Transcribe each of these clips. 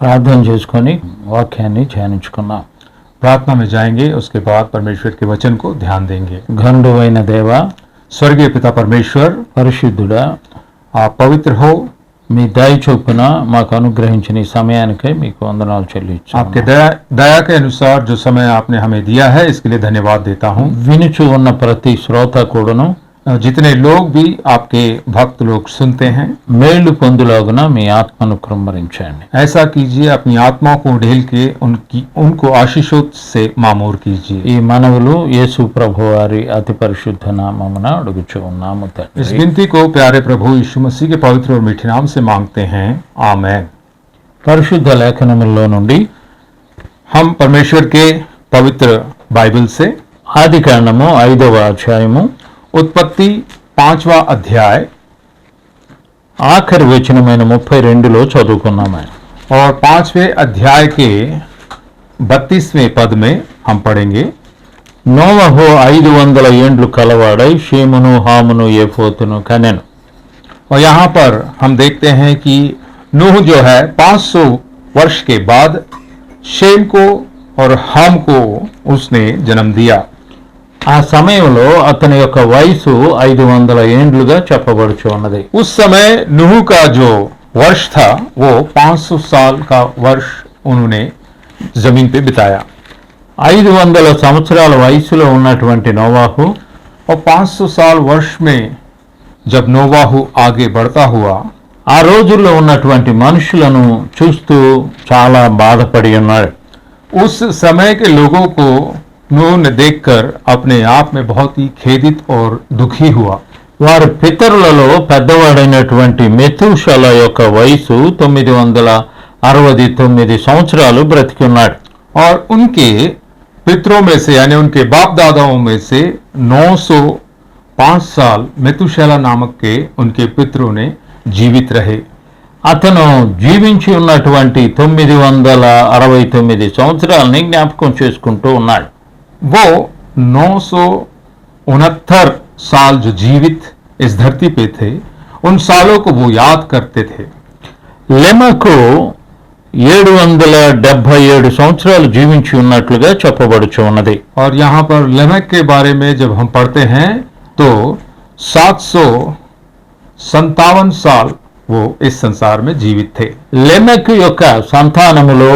ప్రార్థన చేసుకొని వాక్యాన్ని ధ్యానించుకున్నాం. प्रार्थना में जाएंगे, उसके बाद परमेश्वर के वचन को ध्यान देंगे। ఘనుడైన దేవ, स्वर्गीय पिता परमेश्वर, పరిశుద్ధుడా, आप पवित्र हो। మీ దయ చొప్పున మాకు అనుగ్రహించిన ఈ సమయానికై మీకు వందనాలు आपके చెల్లించున్నాను. दया के अनुसार जो समय आपने हमें दिया है, इसके लिए धन्यवाद देता हूँ। వినుచు ఉన్న ప్రతి శ్రోత కూడాను जितने लोग भी आपके भक्त लोग सुनते हैं, మేలు పొందులాగున మీ ఆత్మను కృమ్మరించండి. ऐसा कीजिए, अपनी आत्मा को ढेल के उनको आशीषों से मामूर कीजिए। ఈ మనవులు యేసు ప్రభు వారి అతి పరిశుద్ధ నామమున అడుగుచూ ఉన్నాము इस తండ్రి. विनती को प्यारे प्रभु यीशु मसीह के पवित्र और मीठे नाम से मांगते हैं, आमेन। పరిశుద్ధ లేఖనముల్లో నుండి हम परमेश्वर के पवित्र बाइबल से ఆది కాండము 5వ అధ్యాయము उत्पत्ति 5वां अध्याय ఆఖరి వచనమైన 32లో చదువుకున్నాము. और 5वें अध्याय के 32वें पद में हम पढ़ेंगे। నోవహు 500 ఏండ్లు కలవాడై షేమును హామును ఏఫోతును కనెను. और यहाँ पर हम देखते हैं कि नूह जो है 500 वर्ष के बाद शेम को और हाम को उसने जन्म दिया। ఆ సమయంలో అతని యొక్క వయసు 500 ఏండ్లుగా చెప్పబడుచు ఉన్నది. उस समय नूह का जो वर्ष था वो 500 साल का वर्ष उन्होंने जमीन पे बिताया। 500 సంవత్సరాల వయసులో ఉన్నటువంటి నోవాహు और 500 साल वर्ष में जब नोवाहु आगे बढ़ता हुआ, ఆ రోజుల్లో ఉన్నటువంటి మనుషులను చూస్తూ చాలా బాధపడి ఉన్నాడు. उस समय के लोगों को नूह ने देखकर अपने आप में बहुत ही खेदित और दुखी हुआ। వారి పితరులలో పెద్దవాడైనటువంటి మెతూషల యొక్క వయసు 969 సంవత్సరాలు బ్రతికి ఉన్నాడు. और उनके पितरों में से यानी उनके बाप दादाओं में से 905 साल मेतुशेला नामक के उनके पितरों ने जीवित रहे। అతను జీవించి ఉన్నటువంటి 969 సంవత్సరాలని జ్ఞాపకం చేసుకుంటూ ఉన్నాడు. वो 969 साल जो जीवित इस धरती पे थे, उन सालों को वो याद करते थे। లెమకు 777 సంవత్సరాలు జీవించి ఉన్నట్లుగా చెప్పబడుచు ఉన్నది. और यहाँ पर लेमेक के बारे में जब हम पढ़ते हैं तो 757 साल वो इस संसार में जीवित थे। లెమెక్ యొక్క సంతానములో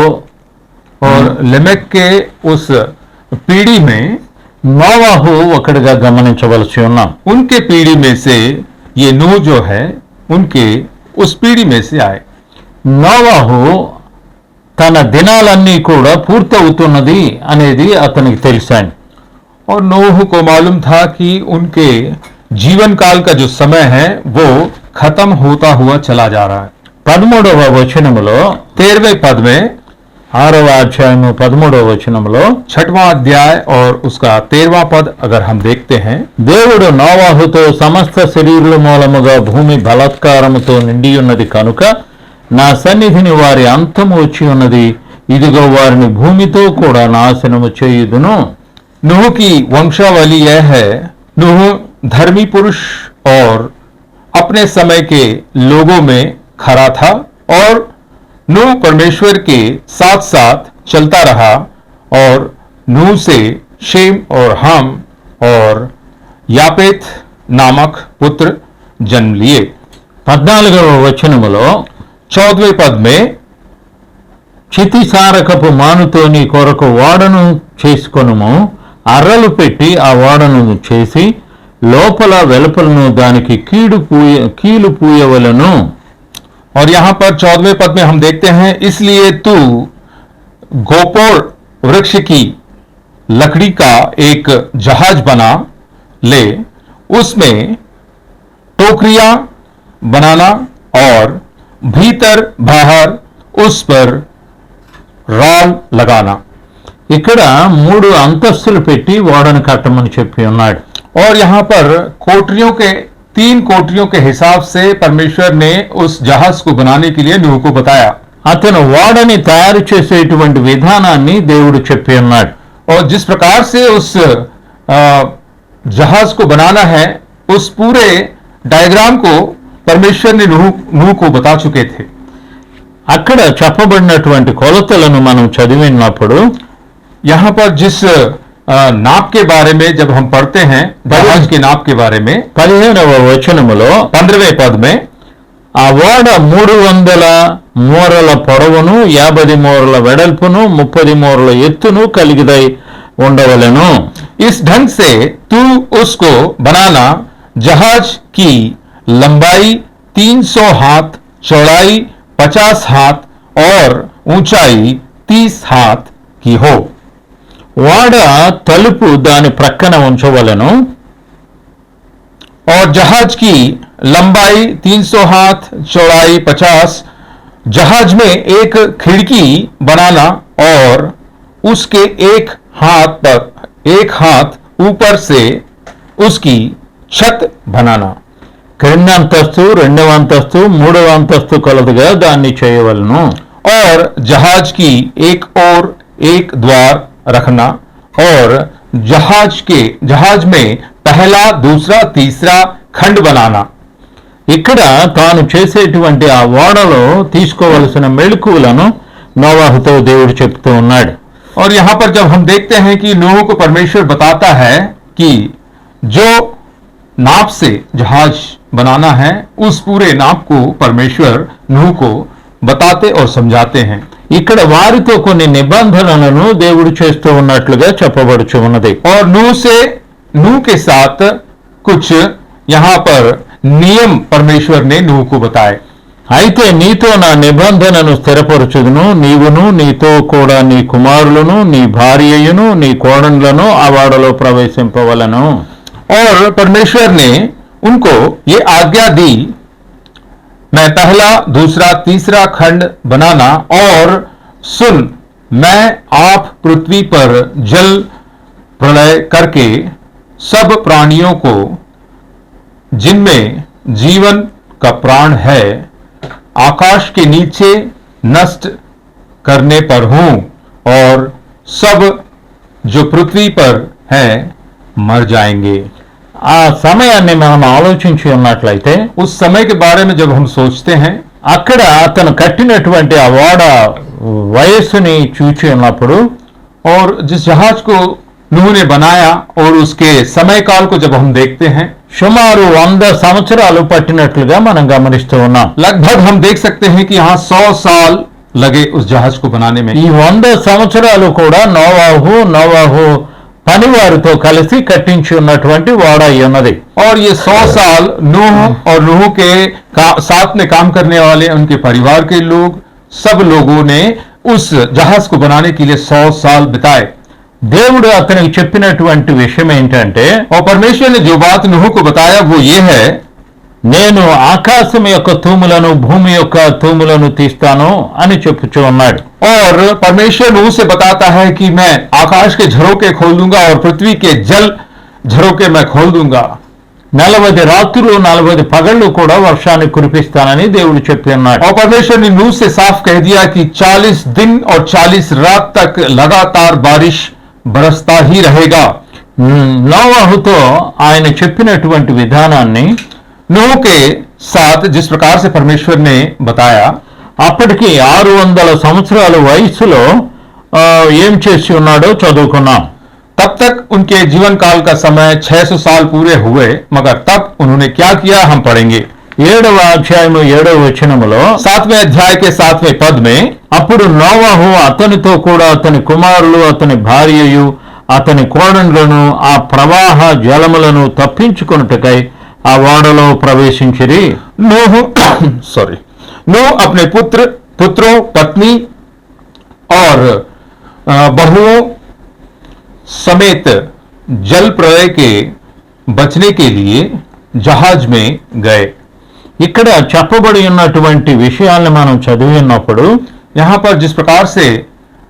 और लेमेक के उस पीढ़ी में నోవాహు ఒకటిగా గమనించవలసి ఉన్నాం. उनके पीढ़ी में से ये नूह जो है उनके उस पीढ़ी में से आए। నోవాహు తన దినాలన్నీ కూడా పూర్తవుతున్నది అనేది అతనికి తెలిసాను. और नूह को मालूम था कि उनके जीवन काल का जो समय है वो खत्म होता हुआ चला जा रहा है। 13వ వచనములో 13वें पद में 6వ అధ్యాయము 13వ వచనములో 6वां अध्याय और उसका 13वां पद अगर हम देखते हैं, దేవుడు నోవాహుతో సమస్త శరీరుల మూలముగా భూమి బలాత్కారముతో నిండి ఉన్నది కనుక నా సన్నిధిని వారి అంతము వచ్చి ఉన్నది, ఇదిగో వారిని భూమితో కూడా నాశనము చేయుదును. नूह की वंशावली यह है, नूह धर्मी पुरुष और अपने समय के लोगों में खरा था और नूह परमेश्वर के साथ साथ चलता रहा और नूह से शेम और हाम और यापेत नामक पुत्र जन्म लिए। 14వ వచనములో 14वें पद में చితిసారకపు మానుతోని కొరకు ఓడను చేసుకొనుము, అర్రలు పెట్టి ఆ ఓడను చేసి లోపల వెలుపలను దానికి కీలు పూయవలను. और यहाँ पर 14वें पद में हम देखते हैं, इसलिए तू गोपोर वृक्ष की लकड़ी का एक जहाज बना ले, उसमें टोकरियां बनाना और भीतर बाहर उस पर राल लगाना। ఇక్కడ 3 అంతస్తులు పెట్టి ఓడను కట్టమని చెప్పి ఉన్నాడు. और यहाँ पर कोठरियों के 3 कोठरियों के हिसाब से परमेश्वर ने उस जहाज को बनाने के लिए नूह को बताया। అతను ఓడని తయారు చేసేటువంటి విధానాన్ని దేవుడు చెప్పి ఉన్నాడు. और जिस प्रकार से उस जहाज को बनाना है, उस पूरे डायग्राम को परमेश्वर ने नूह को बता चुके थे। అక్కడ చెప్పబడినటువంటి కొలతలను మనం చదివినప్పుడు यहाँ पर जिस नाप के बारे में जब हम पढ़ते हैं, जहाज के नाप के बारे में 15వ వచనములో 15वें पद में ఆ ఓడ 300 మూరల పొడవును 50 మూరల వెడల్పును 30 మూరల ఎత్తును కలిగిదై ఉండవలెను. इस ढंग से तू उसको बनाना, जहाज की लंबाई 300 हाथ, चौड़ाई 50 हाथ और ऊंचाई 30 हाथ की हो. ఓడ తలుపు దాని ప్రక్కన ఉంచవలెను. और जहाज की लंबाई 300 हाथ, चौड़ाई 50, जहाज में एक खिड़की बनाना और उसके एक हाथ ऊपर से उसकी छत बनाना. క్రింద అంతస్తు, రెండవ అంతస్తు, మూడవ అంతస్తు కలదుగా దాన్ని చేయవలెను. और जहाज की एक ओर एक द्वार रखना और जहाज में पहला, दूसरा, तीसरा खंड बनाना. ఇక్కడ తాను చేసేటువంటి ఆ ఓడలో తీసుకోవలసిన మెళకువలను నోవాహుతో దేవుడు చెప్తూ ఉన్నాడు. और यहां पर जब हम देखते हैं कि नूह को परमेश्वर बताता है कि जो नाप से जहाज बनाना है, उस पूरे नाप को परमेश्वर नूह को बताते और समझाते हैं. ఇక్కడ వారితో కొన్ని నిబంధనలను దేవుడు చేస్తూ ఉన్నట్లుగా చెప్పబడుచు ఉన్నది. और नूह के साथ कुछ यहां पर नियम परमेश्वर ने नूह को बताए. అయితే నీతో నా నిబంధనను స్థిరపరచుదును, నీవును నీతో కూడా నీ కుమారులను, నీ భార్యయును, నీ కోడళ్లను ఆ వాడలో ప్రవేశింపవలను. और परमेश्वर ने उनको ये आज्ञा दी, मैं पहला, दूसरा, तीसरा खंड बनाना और सुन, मैं आप पृथ्वी पर जल प्रलय करके सब प्राणियों को जिनमें जीवन का प्राण है आकाश के नीचे नष्ट करने पर हूं और सब जो पृथ्वी पर है मर जाएंगे. ఆ సమయాన్ని మనం ఆలోచించి ఉన్నట్లయితే उस समय के बारे में जब हम सोचते हैं, అక్కడ అతను కట్టినటువంటి ఆ ఓడ వయస్సుని చూచి ఉన్నప్పుడు और जिस जहाज को नूह ने बनाया और उसके समय काल को जब हम देखते हैं, సుమారు 100 సంవత్సరాలు పట్టినట్లుగా మనం గమనిస్తూ ఉన్నాం. लगभग हम देख सकते हैं कि यहाँ 100 साल लगे उस जहाज को बनाने में. ఈ 100 సంవత్సరాలు కూడా నోవాహు పనివారితో కలిసి కట్టించి ఉన్నటువంటి ఓడ అయి ఉన్నది. और ये 100 साल नूह और नूह के साथ में काम करने वाले उनके परिवार के लोग, सब लोगों ने उस जहाज को बनाने के लिए 100 साल बिताए. దేవుడు అతనికి చెప్పినటువంటి విషయం ఏంటంటే, और परमेश्वर ने जो बात नूह को बताया वो ये है, నేను ఆకాశం యొక్క తూములను భూమి యొక్క తూములను తీస్తాను అని చెప్పుచూ ఉన్నాడు. और परमेश्वर नूह से बताता है कि मैं आकाश के झरोके खोल दूंगा और पृथ्वी के जल झरोके मैं खोल दूंगा. 40 రాత్రులు 40 పగళ్ళు కూడా వర్షాన్ని కురిపిస్తానని దేవుడు చెప్పి ఉన్నాడు. और परमेश्वर ने नूह से साफ कह दिया कि 40 दिन और 40 रात तक लगातार बारिश बरसता ही रहेगा. నోవాహుతో ఆయన చెప్పినటువంటి విధానాన్ని नूह के साथ जिस प्रकार से परमेश्वर ने बताया, అప్పటికి 600 సంవత్సరాల వయసులో ఏం చేసి ఉన్నాడో చదువుకున్నాం. तब तक उनके जीवन काल का समय 600 साल पूरे हुए, मगर तब उन्होंने क्या किया हम पढ़ेंगे. 7వ అధ్యాయము 7వ వచనములో 7वें अध्याय के 7वें पद में, అప్పుడు నోవాహు అతనితో కూడా అతని కుమారులు, अतని భార్యయు, అతని కోడళ్లను ఆ ప్రవాహ జలములను తప్పించుకొనుటకై ఆ ఓడలో ప్రవేశించిరి. नूह अपने पुत्रों, पत्नी और बहुओं समेत जल प्रलय के बचने के लिए जहाज में गए. ఇక్కడ చెప్పబడి ఉన్నటువంటి విషయాలను మనం చదివినప్పుడు यहाँ पर जिस प्रकार से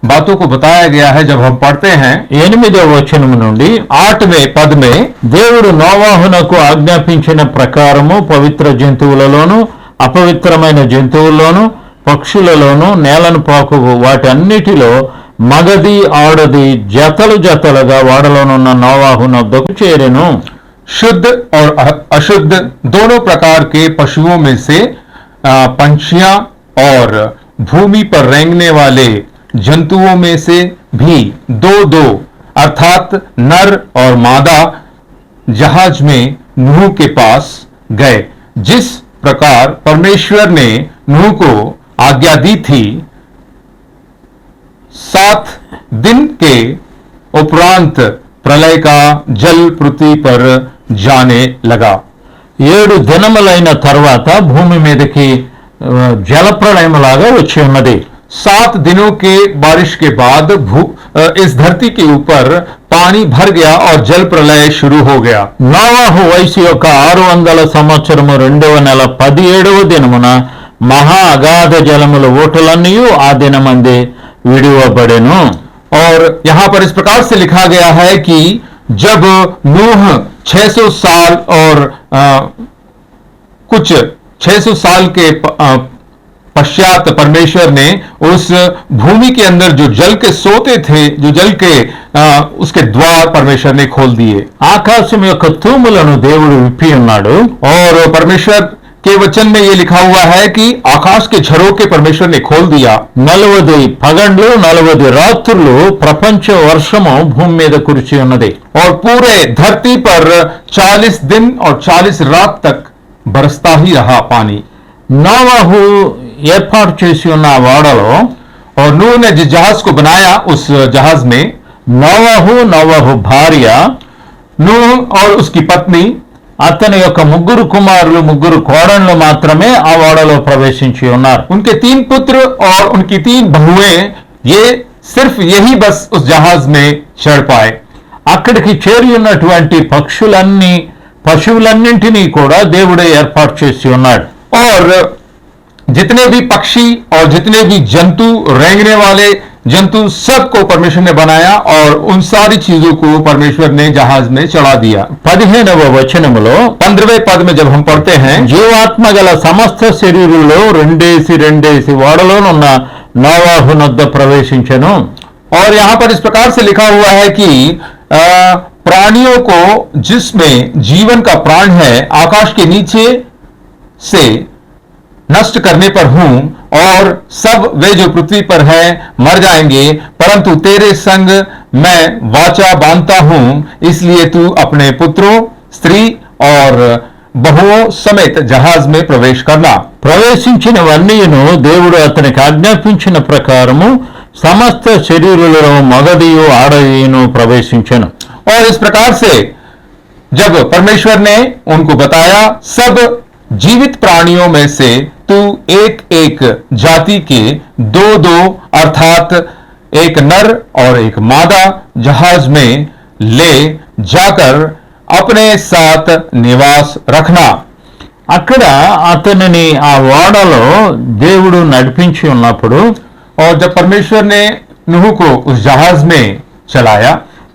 बातों को बताया गया है, जब हम पढ़ते हैं 8వ వచనం నుండి 8वें पद में, దేవుడు నోవాహునకు ఆజ్ఞాపించిన ప్రకారము పవిత్ర జంతువులలోను అపవిత్రమైన జంతువుల్లోను పక్షులలోను నేలను పాకు వాటన్నిటిలో మగది ఆడది జతలు జతలుగా వాడలోనున్న నోవాహు నొద్దకు చేరెను. शुद्ध और अशुद्ध दोनों प्रकार के पशुओं में से पंछियां और भूमि पर रेंगने वाले जंतुओं में से भी दो दो अर्थात नर और मादा जहाज में नूह के पास गए। जिस प्रकार परमेश्वर ने नूह को आज्ञा दी थी, 7 दिन के उपरांत प्रलय का जल पृथ्वी पर जाने लगा। 7 దినములైన తర్వాత భూమి మీదకి జలప్రళయములాగా వచ్చి ఉన్నది। 7 दिनों के बारिश के बाद इस धरती के ऊपर पानी भर गया और जल प्रलय शुरू हो गया। నోవహు వయసు యొక్క 600 సంవత్సరము 2వ నెల 17వ దినమున మహా అగాధ జలముల ఊటలన్నీ ఆ దినమందే విడివబడెను। और यहां पर इस प्रकार से लिखा गया है कि जब नूह 600 साल और कुछ 600 साल के पश्चात परमेश्वर ने उस भूमि के अंदर जो जल के सोते थे, जो जल के उसके द्वार परमेश्वर ने खोल दिए। ఆకాశం యొక్క తూములను దేవుడు విప్పి ఉన్నాడు। और परमेश्वर के वचन में यह लिखा हुआ है कि आकाश के झरोखे परमेश्वर ने खोल दिया। 40 పగండ్లు 40 రాత్రులు ప్రపంచ వర్షము భూమి మీద కురిచి ఉన్నది। और पूरे धरती पर 40 दिन और 40 रात तक बरसता ही रहा पानी। నోవహు ఏర్పాటు చేసి ఉన్న ఆ ఓడలో और नूह ने जिस जहाज को बनाया उस जहाज में నోవహు భార్య, नूह और उसकी पत्नी, అతని యొక్క 3 కుమారులు 3 కోడళ్ళు మాత్రమే ఆ ఓడలో ప్రవేశించి ఉన్నారు। उनके 3 पुत्र और उनकी 3 बहुएं, ये सिर्फ यही बस उस जहाज में चढ़ पाए। అక్కడికి చేరి ఉన్నటువంటి పశువులన్నింటినీ కూడా దేవుడే ఏర్పాటు చేసి ఉన్నాడు। और जितने भी पक्षी और जितने भी जंतु, रेंगने वाले जंतु, सबको परमेश्वर ने बनाया और उन सारी चीजों को परमेश्वर ने जहाज में चढ़ा दिया। 15వ వచనములో 15वें पद में जब हम पढ़ते हैं, జీవాత్మ గల సమస్త శరీరుల్లో రెండేసి ఓడలోనున్న నోవహు నొద్ద ప్రవేశించెను। और यहां पर इस प्रकार से लिखा हुआ है कि प्राणियों को जिसमें जीवन का प्राण है आकाश के नीचे से नष्ट करने पर हूं, और सब वे जो पृथ्वी पर हैं मर जाएंगे, परंतु तेरे संग मैं वाचा बांधता हूं, इसलिए तू अपने पुत्रों, स्त्री और बहुओं समेत जहाज में प्रवेश करना। ప్రవేశించినవన్నీను దేవుడు అతనికి ఆజ్ఞాపించిన ప్రకారము సమస్త శరీరులలో మగదియు ఆడదియును ప్రవేశించెను। और इस प्रकार से जब परमेश्वर ने उनको बताया, सब जीवित प्राणियों में से तू एक एक जाति के 2 अर्थात एक नर और एक मादा जहाज में ले जाकर अपने साथ निवास रखना। అక్కడ అతనిని ఆ ఓడలో దేవుడు నడిపించి ఉన్నప్పుడు, और जब परमेश्वर ने नूह को उस जहाज में चलाया,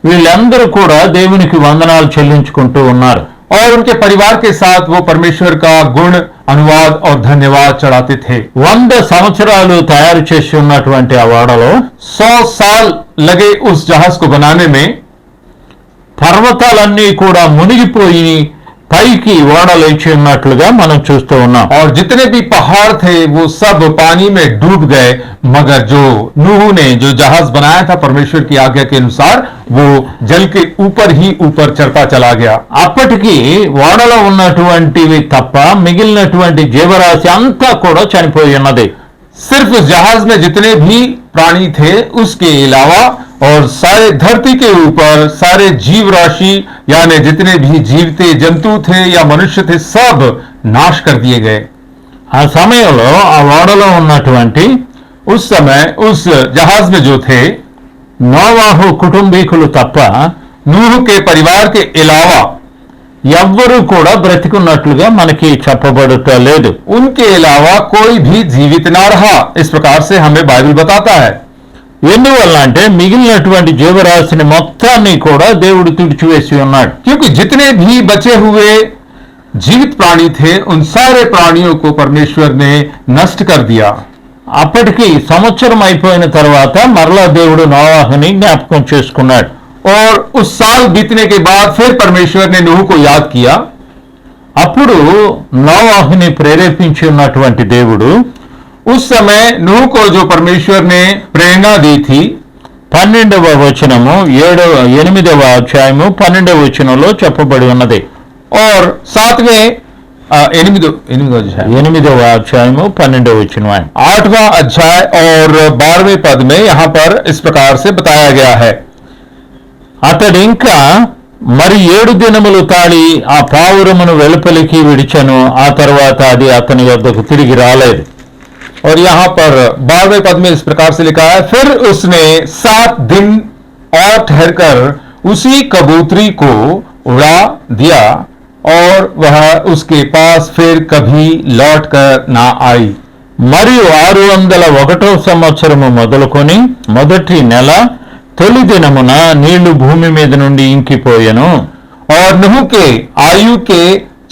వీళ్ళందరూ కూడా దేవునికి వందనాలు చెల్లించుకుంటూ ఉన్నారు। और उनके परिवार के साथ वो परमेश्वर का गुण, अनुवाद और धन्यवाद चढ़ाते थे। 100 సంవత్సరాలు తయారు చేసి ఉన్నటువంటి ఆ ఓడలో 100 साल लगे उस जहाज को बनाने में। పర్వతాలన్నీ కూడా మునిగిపోయి పైకి ఓడ లేచి ఉన్నట్లుగా మనం చూస్తూ ఉన్నాం। और जितने भी पहाड़ थे वो सब पानी में डूब गए, मगर जो नूह ने जो जहाज बनाया था परमेश्वर की आज्ञा के अनुसार, वो जल के ऊपर ही ऊपर चढ़ता चला गया। అప్పటికి ఓడలో ఉన్నటువంటివి తప్ప మిగిలినటువంటి జీవరాశి అంతా కూడా చనిపోయి ఉన్నది। सिर्फ उस जहाज में जितने भी प्राणी थे उसके अलावा और सारे धरती के ऊपर सारे जीव राशि यानी जितने भी जीवते जंतु थे या मनुष्य थे सब नाश कर दिए गए। ఆ సమయంలో ఆ ఓడలో ఉన్నటువంటి उस समय उस जहाज में जो थे నోవాహు కుటుంబీకులు తప్ప नूह के परिवार के अलावा ఎవ్వరూ కూడా బ్రతికున్నట్లుగా మనకి చెప్పబడలేదు। उनके अलावा कोई भी जीवित ना रहा, इस प्रकार से हमें बाइबल बताता है। ఎందువల్ల అంటే మిగిలినటువంటి జీవరాశిని మొత్తాన్ని కూడా దేవుడు తుడిచివేసి ఉన్నాడు। क्योंकि जितने भी बचे हुए जीवित प्राणी थे उन सारे प्राणियों को परमेश्वर ने नष्ट कर दिया। అప్పటికి సంవత్సరం అయిపోయిన తర్వాత మరలా దేవుడు నోవాహుని జ్ఞాపకం చేసుకున్నాడు। और उस साल बीतने के बाद फिर परमेश्वर ने नूह को याद किया। అప్పుడు నోవాహుని ప్రేరేపించి ఉన్నటువంటి దేవుడు उस समय नूह को जो परमेश्वर ने प्रेरणा दी थी, 12వ వచనము 8వ అధ్యాయము 12వ వచనంలో చెప్పబడి ఉన్నది. और 7वें 8వ अध्याय 8వ అధ్యాయము 12వ వచనం 8वां अध्याय और 12वें पद में यहाँ पर इस प्रकार से बताया गया है. అతడు ఇంకా మరి 7 దినములు తాళి ఆ పావురమును వెలుపలికి విడిచెను. ఆ తర్వాత అది అతని వద్దకు తిరిగి రాలేదు. और यहाँ पर 12वें पद में इस प्रकार से लिखा है, फिर उसने 7 दिन और ठहरकर उसी कबूतरी को उड़ा दिया और वह उसके पास फिर कभी लौट कर ना आई. మరియు 601వ సంవత్సరము మొదలుకొని మొదటి నెల తొలి దినమున నీళ్లు భూమి మీద నుండి ఇంకిపోయెను. और नूह के आयु के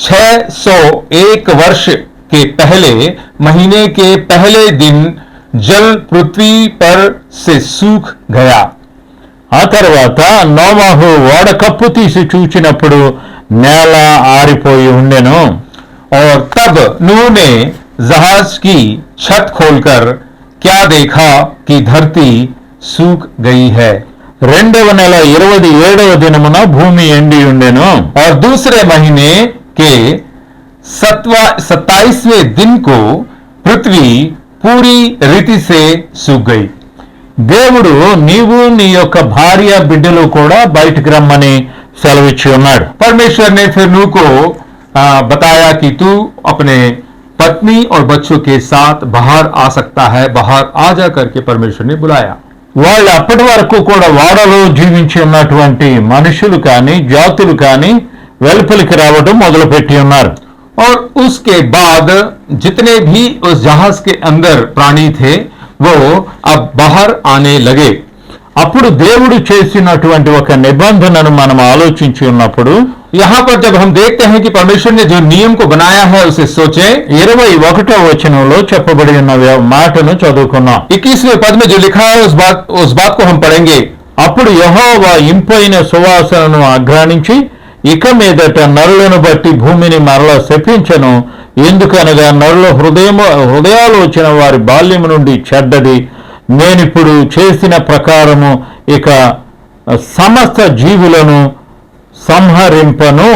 601 वर्ष के पहले महीने के पहले दिन जल पृथ्वी पर से सूख गया. ఆ తర్వాత నోవాహు ఓడ కప్పు తీసి చూచినప్పుడు నేల ఆరిపోయి ఉండెను. और तब नूह ने जहाज की छत खोलकर क्या देखा कि धरती सूख गई है. 2వ నెల 27వ దినమున భూమి ఎండి ఉండెను. और दूसरे महीने के 27वें दिन को पृथ्वी पूरी रीति से सूख गई. దేవుడు నీవు నీ యొక్క భార్య బిడ్డలు కూడా బయటికి రమ్మని సెలవిచ్చి ఉన్నాడు. परमेश्वर ने फिर नूह को बताया कि तू अपने पत्नी और बच्चों के साथ बाहर आ सकता है. बाहर आ जा करके परमेश्वर ने बुलाया. వాళ్ళు అప్పటి వరకు కూడా ఓడలో జీవించి ఉన్నటువంటి మనుషులు కానీ జాతులు కానీ వెలుపలికి రావడం మొదలుపెట్టి ఉన్నారు. और उसके बाद जितने भी उस जहाज के अंदर प्राणी थे वो अब बाहर आने लगे. అప్పుడు దేవుడు చేసినటువంటి ఒక నిబంధనను మనం ఆలోచించి ఉన్నప్పుడు यहाँ पर जब हम देखते हैं कि परमेश्वर ने जो नियम को बनाया है उसे सोचें. 21వ వచనంలో చెప్పబడి ఉన్న మాటను చదువుకున్నాం. 21वें पद में जो लिखा है उस बात को हम पढ़ेंगे. అప్పుడు యెహోవా ఇంపైన సువాసనను ఆఘ్రానించి ఇక మీదట నరులను బట్టి భూమిని మరలా శపించను. ఎందుకనగా నరుల హృదయాలోచన వారి బాల్యము నుండి చెడ్డది. నేనిప్పుడు చేసిన ప్రకారము ఇక సమస్త జీవులను సంహరింపను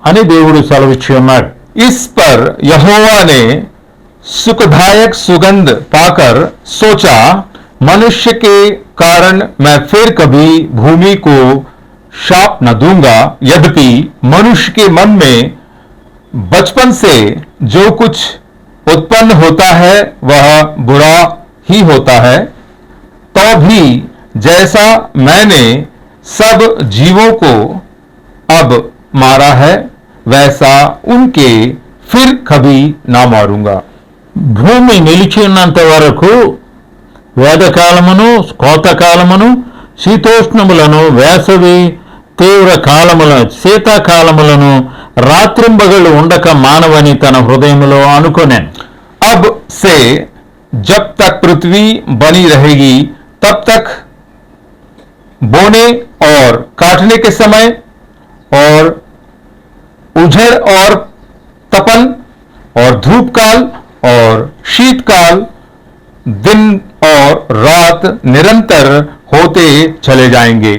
అని దేవుడు సెలవిచ్చి ఉన్నాడు. इस पर यहोवा ने सुखदायक सुगंध पाकर सोचा, मनुष्य के कारण मैं फिर कभी भूमि को शाप न दूंगा. यद्यपि मनुष्य के मन में बचपन से जो कुछ उत्पन्न होता है वह बुरा ही होता है, तो भी जैसा मैंने सब जीवों को अब मारा है वैसा उनके फिर कभी ना मारूंगा. భూమి నిలిచి ఉన్నంత వరకు వేదకాలమును కోతకాలమును శీతోష్ణములను వేసవి తీవ్ర కాలములను శీతాకాలములను రాత్రింబగళ్ళు ఉండక మానవని తన హృదయంలో అనుకొనెను. अब से जब तक पृथ्वी बनी रहेगी तब तक बोने और काटने के समय और उजड़ और तपन और धूप काल और शीतकाल दिन और रात निरंतर होते चले जाएंगे.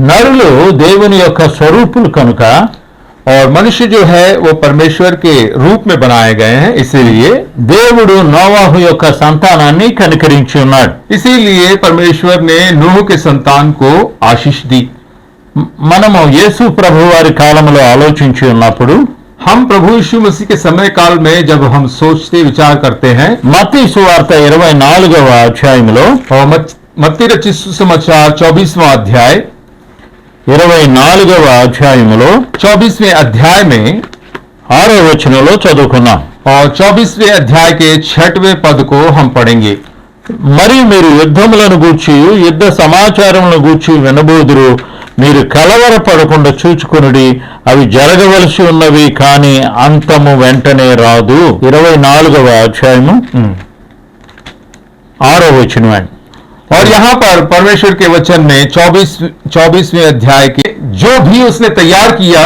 నరులు దేవుని యొక్క స్వరూపులు కనుక और मनुष्य जो है वो परमेश्वर के रूप में बनाए गए हैं, इसीलिए దేవుడు నోవాహు యొక్క సంతానాన్ని కనికరించి ఉన్నాడు. इसीलिए परमेश्वर ने नूह के संतान को आशीष दी. మనము యేసు ప్రభు వారి కాలంలో ఆలోచించి ఉన్నప్పుడు हम प्रभु यीशु मसीह के समय काल में जब हम सोचते विचार करते हैं, మత్తయి సువార్త 24వ అధ్యాయంలో और मत्ती रचित सुसमाचार 24वां अध्याय 24వ అధ్యాయంలో 24वें अध्याय में 6వ వచనంలో చదువుకున్నాం. और 24वें अध्याय के 6वें पद को हम पढ़ेंगे. మరి మీరు యుద్ధములను గూర్చి యుద్ధ సమాచారములను గూర్చి వినబోదురు. మీరు కలవరపడకుండా చూచుకొనుడి. అవి జరగవలసి ఉన్నవి కానీ అంతము వెంటనే రాదు. 24వ అధ్యాయము 6వ వచనం. और यहाँ पर परमेश्वर के वचन में 24वें अध्याय के जो भी उसने तैयार किया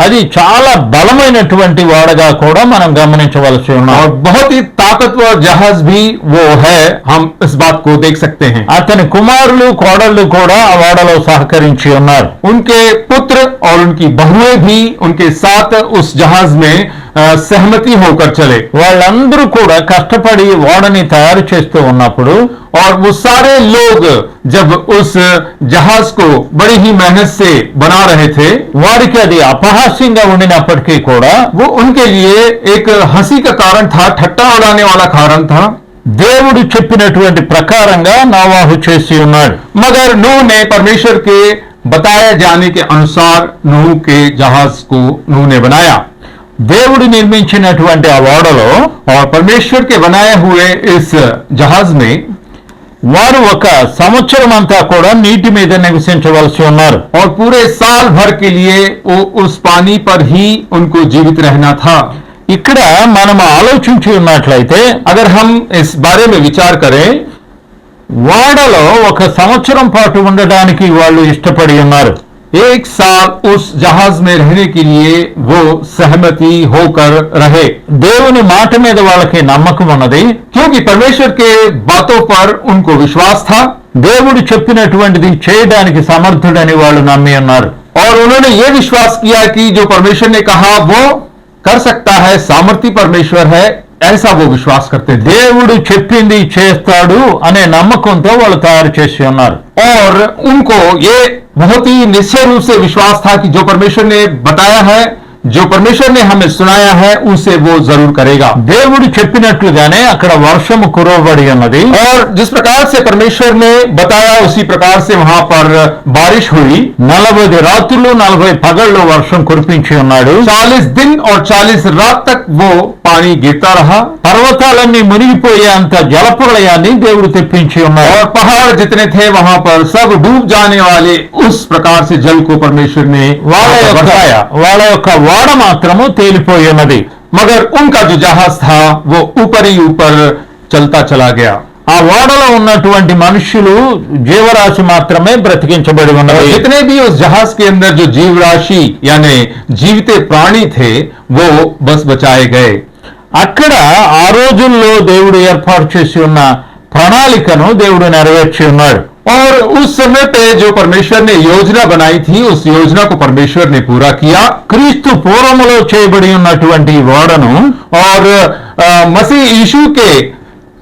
అది చాలా బలమైనటువంటి వాడగా కూడా మనం గమనించవలసి ఉన్నాం. और बहुत ही ताकतवर जहाज भी वो है, हम इस बात को देख सकते हैं. అతని కుమారులు కోడళ్ళు కూడా ఆ ఓడలో సహకరించి ఉన్నారు. उनके पुत्र और उनकी बहुएं भी उनके साथ उस जहाज में सहमति होकर चले. వాళ్ళందరూ కూడా కష్టపడి ఓడని తయారు చేస్తూ ఉన్నప్పుడు और वो सारे लोग जब उस जहाज को बड़ी ही मेहनत से बना रहे थे, వారికి అది అపహాస్యంగా ఉండినప్పటికీ కూడా वो उनके लिए एक हंसी का कारण था, ठट्टा उड़ाने वाला कारण था. దేవుడు చెప్పినటువంటి ప్రకారంగా నోవాహు చేసి ఉన్నాడు. मगर नूह ने परमेश्वर के बताए जाने के अनुसार नूह के जहाज को नूह ने बनाया. దేవుడు నిర్మించినటువంటి ఆ ఓడలో और परमेश्वर के बनाए हुए इस जहाज में వారు ఒక సంవత్సరం అంతా కూడా నీటి మీద నివసించవలసి ఉన్నారు. और पूरे साल भर के लिए वो उस पानी पर ही उनको जीवित रहना था. ఇక్కడ మనం ఆలోచించి ఉన్నట్లయితే अगर हम इस बारे में विचार करें, ఓడలో ఒక సంవత్సరం పాటు ఉండడానికి వాళ్ళు ఇష్టపడి ఉన్నారు. एक साल उस जहाज में रहने के लिए वो सहमति होकर रहे, దేవుని మాట మీద వాళ్ళకి నమ్మకం ఉన్నది. क्योंकि परमेश्वर के बातों पर उनको विश्वास था దేవుడు చెప్పినటువంటిది చేయడానికి సమర్థుడని వాళ్ళు నమ్మి ఉన్నారు. और उन्होंने ये विश्वास किया कि जो परमेश्वर ने कहा वो कर सकता है, सामर्थी परमेश्वर है, ऐसा वो विश्वास करते थे. దేవుడు చెప్పింది చేస్తాడు అనే నమ్మకంతో వాళ్ళు తయారు చేసి ఉన్నారు. और उनको ये बहुत ही निश्चय रूप से विश्वास था कि जो परमेश्वर ने बताया है, जो परमेश्वर ने हमें सुनाया है, उसे वो जरूर करेगा. దేవుడు చెప్పినట్లుగానే అక్కడ వర్షము కురవబడి ఉన్నది. और जिस प्रकार से परमेश्वर ने बताया उसी प्रकार से वहां पर बारिश हुई. 40 రాత్రులు 40 పగళ్ళు వర్షం కురిపించి ఉన్నాడు. 40 दिन और 40 रात तक वो पानी गिरता रहा. పర్వతాలన్నీ మునిగిపోయే అంత జలప్రళయాన్ని దేవుడు తెప్పించి ఉన్నాడు. और पहाड़ जितने थे वहां पर सब डूब जाने वाले उस प्रकार से जल को परमेश्वर ने వాళ్ళ యొక్క ఓడ మాత్రము తేలిపోయి ఉన్నది. मगर उनका जो जहाज था वो ऊपर ही ऊपर चलता चला गया. ఆ ఓడలో ఉన్నటువంటి మనుషులు జీవరాశి మాత్రమే బ్రతికించబడి ఉన్నది. जितने भी उस जहाज के अंदर जो जीव राशि यानी जीवित प्राणी थे वो बस बचाए गए. అక్కడ ఆ రోజుల్లో దేవుడు ఏర్పాటు చేసి ఉన్న ప్రణాళికను దేవుడు నెరవేర్చి ఉన్నాడు. और उस समय पे जो परमेश्वर ने योजना बनाई थी उस योजना को परमेश्वर ने पूरा किया. క్రీస్తు పూర్వములో చేయబడి ఉన్నటువంటి ఈ ఓడను और मसीह यीशु के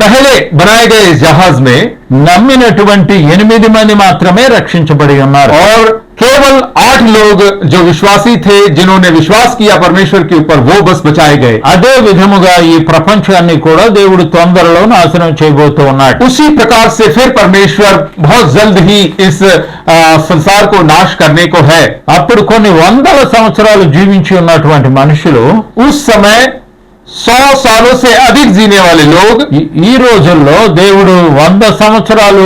पहले बनाए गए इस जहाज में నమ్మినటువంటి 8 మంది మాత్రమే రక్షించబడి ఉన్నారు. और केवल 8 लोग जो विश्वासी थे, जिन्होंने विश्वास किया परमेश्वर के ऊपर, वो बस बचाए गए. అదే విధముగా ఈ ప్రపంచాన్ని కూడా దేవుడు తొందరలో నాశనం చేయబోతూ ఉన్నాడు. उसी प्रकार से फिर परमेश्वर बहुत जल्द ही इस संसार को नाश करने को है. అప్పుడు కొన్ని వందల సంవత్సరాలు జీవించి ఉన్నటువంటి మనుషులు उस समय 100 सालों से अधिक जीने वाले लोग ఈ రోజుల్లో దేవుడు 100 సంవత్సరాలు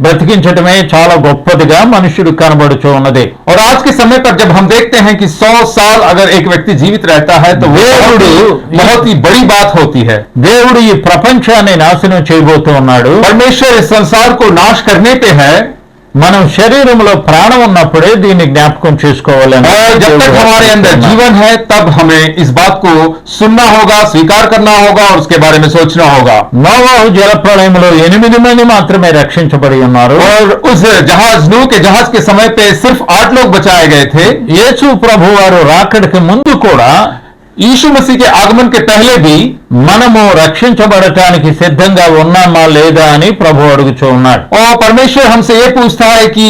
బ్రతికించడమే చాలా గొప్పదిగా మనుషుడు కనబడుతూ ఉన్నది. और आज के समय पर जब हम देखते हैं कि 100 साल अगर एक व्यक्ति जीवित रहता है तो वो बहुत ही बड़ी बात होती है. దేవుడు ఈ ప్రపంచాన్ని నాశనం చేయబోతూ ఉన్నాడు. परमेश्वर इस संसार को नाश करने पे है. మనం శరీరంలో ప్రాణం ఉన్నప్పుడే దీన్ని జ్ఞాపకం చేసుకోవాలి. और जब तक हमारे अंदर जीवन है तब हमें इस बात को सुनना होगा, स्वीकार करना होगा और उसके बारे में सोचना होगा. నోవాహు జలప్రళయంలో 8 మంది మాత్రమే రక్షించబడి ఉన్నారు. और उस जहाज नूह के जहाज के समय पे सिर्फ 8 लोग बचाए गए थे. యేసు ప్రభువారు రాకడికి ముందు కూడా यीशु मसीह के आगमन के पहले भी మనము రక్షించబడటానికి సిద్ధంగా ఉన్నామా లేదా అని ప్రభు అడుగుతూ ఉన్నాడు. और परमेश्वर हमसे ये पूछता है कि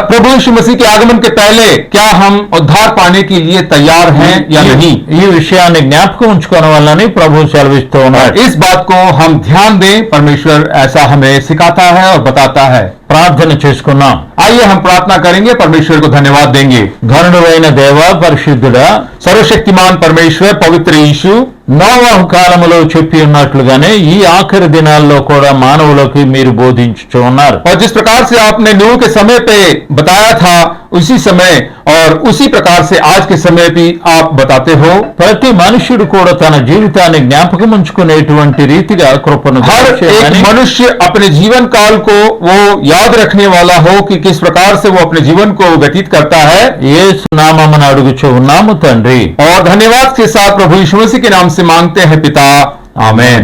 प्रभु यीशु मसीह के आगमन के पहले क्या हम उद्धार पाने के लिए तैयार हैं या नहीं. ఈ విషయాన్ని జ్ఞాపకం ఉంచుకోవాలని ప్రభు సెలవిస్తూ ఉన్నాడు. इस बात को हम ध्यान दें. परमेश्वर ऐसा हमें सिखाता है और बताता है. ప్రార్థన చేసుకున్నాం. आइए हम प्रार्थना करेंगे, परमेश्वर को धन्यवाद देंगे. ఘనుడైన దేవ, పరిశుద్ధుడా, सर्वशक्तिमान परमेश्वर, पवित्र यीशु, నోవహు కాలములో చెప్పి ఉన్నట్లుగానే ఈ ఆఖరి దినాల్లో కూడా మానవులకి మీరు బోధించుచు ఉన్నారు. और जिस प्रकार से आपने नूह के समय पे बताया था उसी समय और उसी प्रकार से आज के समय भी आप बताते हो. ప్రతి మనుష్యుడు కూడా తన జీవితాన్ని జ్ఞాపకం ఉంచుకునేటువంటి రీతిగా కృపను हर एक దయచేయమని मनुष्य अपने जीवन काल को वो याद रखने वाला हो कि किस प्रकार से वो अपने जीवन को व्यतीत करता है. యేసు నామమున అడుగుచు ఉన్నాము తండ్రి. और धन्यवाद के साथ प्रभु यीशु मसीह के नाम से मांगते हैं पिता, आमेन.